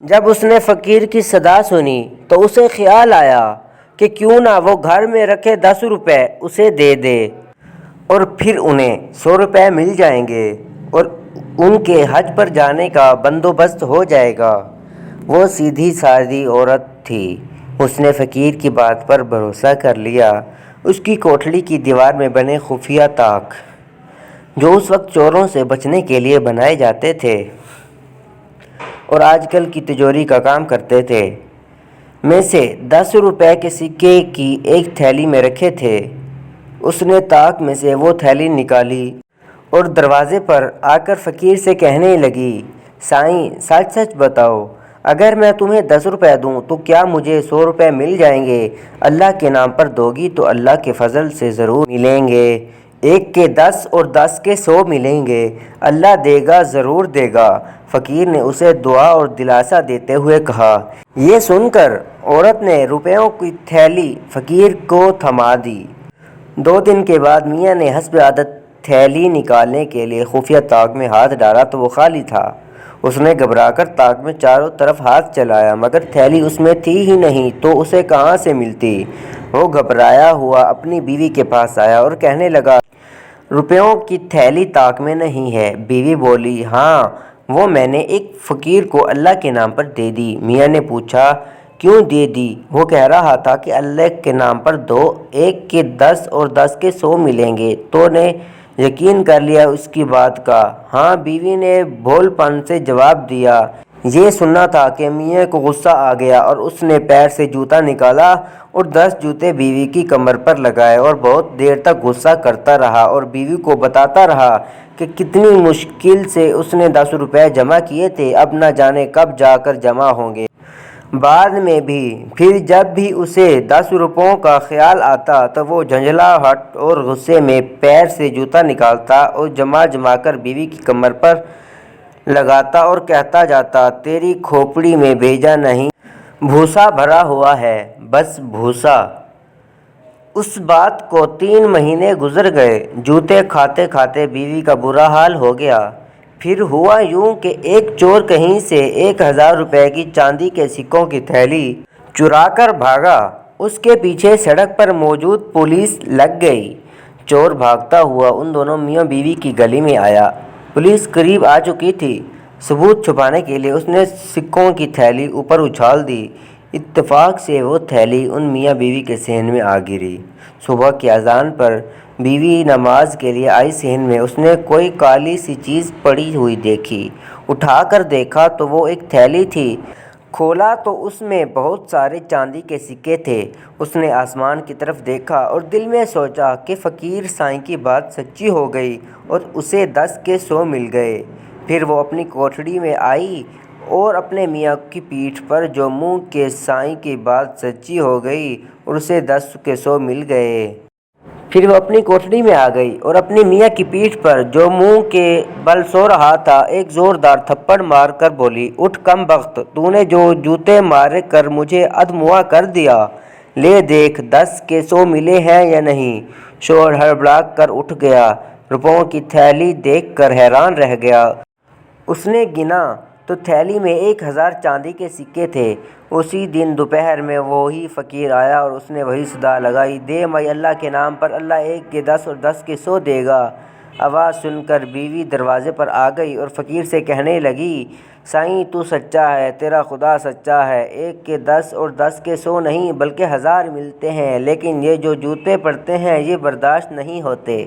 جب اس نے فقیر کی صدا سنی تو اسے خیال آیا کہ کیوں نہ وہ گھر میں رکھے 10 روپے اسے دے دے اور پھر انہیں 100 روپے مل جائیں گے اور ان کے حج پر جانے کا بندوبست ہو جائے گا۔ وہ سیدھی سادی عورت تھی۔ اس نے فقیر کی بات پر بھروسہ کر لیا۔ اس کی کوٹھڑی کی دیوار میں بنے خفیہ طاق، جو اس وقت چوروں سے بچنے کے لیے بنائے جاتے تھے اور آج کل کی تجوری کا کام کرتے تھے، میں سے 10 روپے کے سکے کی ایک تھیلی میں رکھے تھے۔ اس نے طاق میں سے وہ تھیلی نکالی اور دروازے پر آ کر فقیر سے کہنے لگی، سائیں سچ سچ بتاؤ، اگر میں تمہیں 10 روپے دوں تو کیا مجھے 100 روپے مل جائیں گے؟ اللہ کے نام پر دوگی تو اللہ کے فضل سے ضرور ملیں گے۔ 1 کے 10 اور 10 کے 100 ملیں گے۔ اللہ دے گا ضرور دے گا۔ فقیر نے اسے دعا اور دلاسا دیتے ہوئے کہا۔ یہ سن کر عورت نے روپیوں کی تھیلی فقیر کو تھما دی۔ 2 دن کے بعد میاں نے حسب عادت تھیلی نکالنے کے لیے خفیہ طاق میں ہاتھ ڈالا تو وہ خالی تھا۔ اس نے گھبرا کر طاق میں چاروں طرف ہاتھ چلایا مگر تھیلی اس میں تھی ہی نہیں تو اسے کہاں سے ملتی؟ وہ گھبرایا ہوا اپنی بیوی کے پاس آیا اور کہنے لگا، روپیوں کی تھیلی طاق میں نہیں ہے۔ بیوی بولی، ہاں وہ میں نے ایک فقیر کو اللہ کے نام پر دے دی۔ میاں نے پوچھا، کیوں دے دی؟ وہ کہہ رہا تھا کہ اللہ کے نام پر دو، 1 کے 10 اور 10 کے 100 ملیں گے۔ تو نے یقین کر لیا اس کی بات کا؟ ہاں، بیوی نے بھول پن سے جواب دیا۔ یہ سننا تھا کہ میاں کو غصہ آ گیا اور اس نے پیر سے جوتا نکالا اور 10 جوتے بیوی کی کمر پر لگائے اور بہت دیر تک غصہ کرتا رہا اور بیوی کو بتاتا رہا کہ کتنی مشکل سے اس نے 10 روپے جمع کیے تھے، اب نہ جانے کب جا کر جمع ہوں گے۔ بعد میں بھی پھر جب بھی اسے 10 روپوں کا خیال آتا تو وہ جھنجھلاہٹ اور غصے میں پیر سے جوتا نکالتا اور جمع کر بیوی کی کمر پر لگاتا اور کہتا جاتا، تیری کھوپڑی میں بھیجا نہیں، بھوسا بھرا ہوا ہے، بس بھوسا۔ اس بات کو 3 مہینے گزر گئے۔ جوتے کھاتے کھاتے بیوی کا برا حال ہو گیا۔ پھر ہوا یوں کہ ایک چور کہیں سے 1000 روپے کی چاندی کے سکوں کی تھیلی چرا کر بھاگا۔ اس کے پیچھے سڑک پر موجود پولیس لگ گئی۔ چور بھاگتا ہوا ان دونوں میاں بیوی کی گلی میں آیا۔ پولیس قریب آ چکی تھی۔ ثبوت چھپانے کے لیے اس نے سکوں کی تھیلی اوپر اچھال دی۔ اتفاق سے وہ تھیلی ان میاں بیوی کے صحن میں آ گری۔ صبح کی اذان پر بیوی نماز کے لیے آئی۔ صحن میں اس نے کوئی کالی سی چیز پڑی ہوئی دیکھی۔ اٹھا کر دیکھا تو وہ ایک تھیلی تھی۔ کھولا تو اس میں بہت سارے چاندی کے سکے تھے۔ اس نے آسمان کی طرف دیکھا اور دل میں سوچا کہ فقیر سائیں کی بات سچی ہو گئی اور اسے 10 کے 100 مل گئے۔ پھر وہ اپنی کوٹھڑی میں آئی اور اپنے میاں کی پیٹھ پر جو منہ کہ سائیں کی بات سچی ہو گئی اور اسے 10 کے 100 مل گئے۔ پھر وہ اپنی کوٹھڑی میں آ گئی اور اپنے میاں کی پیٹھ پر جو منہ کے بل سو رہا تھا ایک زوردار تھپڑ مار کر بولی، اٹھ کم بخت، تو نے جو جوتے مار کر مجھے ادموا کر دیا، لے دیکھ 10 کے 100 ملے ہیں یا نہیں؟ شوہر ہڑبڑا کر اٹھ گیا۔ روپوں کی تھیلی دیکھ کر حیران رہ گیا۔ اس نے گنا تو تھیلی میں 1000 چاندی کے سکے تھے۔ اسی دن دوپہر میں وہی فقیر آیا اور اس نے وہی صدا لگائی، دے مائی اللہ کے نام پر، اللہ 1 کے 10 اور 10 کے 100 دے گا۔ آواز سن کر بیوی دروازے پر آ گئی اور فقیر سے کہنے لگی، سائیں تو سچا ہے، تیرا خدا سچا ہے، 1 کے 10 اور 10 کے 100 نہیں بلکہ 1000 ملتے ہیں، لیکن یہ جو جوتے پڑتے ہیں یہ برداشت نہیں ہوتے۔